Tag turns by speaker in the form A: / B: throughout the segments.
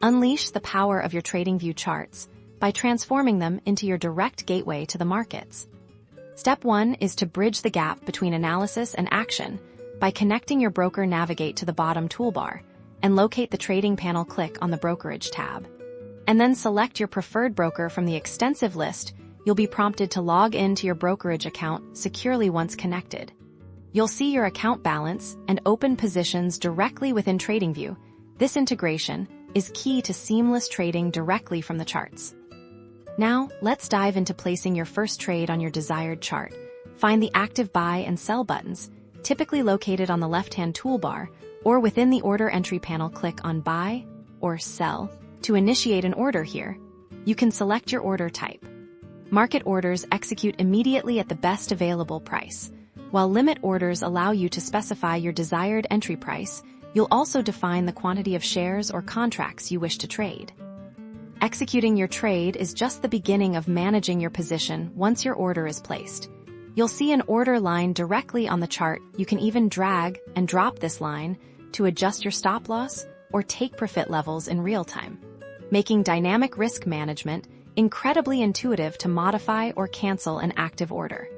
A: Unleash the power of your Tradingview charts by transforming them into your direct gateway to the markets. Step 1 is to bridge the gap between analysis and action by connecting your broker navigate to the bottom toolbar and locate the trading panel. Click on the Brokerage tab. And then select your preferred broker from the extensive list. You'll be prompted to log into your brokerage account securely once connected. You'll see your account balance and open positions directly within Tradingview. This integration is key to seamless trading directly from the charts. Now, let's dive into placing your first trade on your desired chart. Find the active buy and sell buttons, typically located on the left-hand toolbar, or within the order entry panel. Click on Buy or Sell to initiate an order here. You can select your order type. Market orders execute immediately at the best available price, while limit orders allow you to specify your desired entry price. You'll also define the quantity of shares or contracts you wish to trade. Executing your trade is just the beginning of managing your position. Once your order is placed, you'll see an order line directly on the chart. You can even drag and drop this line to adjust your stop loss or take profit levels in real time, making dynamic risk management incredibly intuitive to modify or cancel an active order.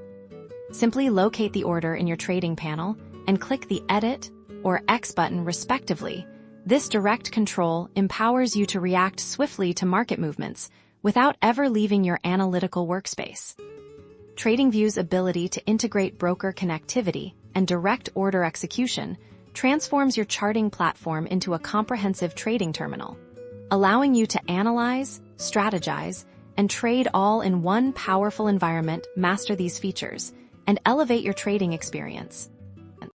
A: Simply locate the order in your trading panel and click the Edit or X button respectively. This direct control empowers you to react swiftly to market movements without ever leaving your analytical workspace. Tradingview's ability to integrate broker connectivity and direct order execution transforms your charting platform into a comprehensive trading terminal, allowing you to analyze, strategize, and trade all in one powerful environment. Master these features and elevate your trading experience.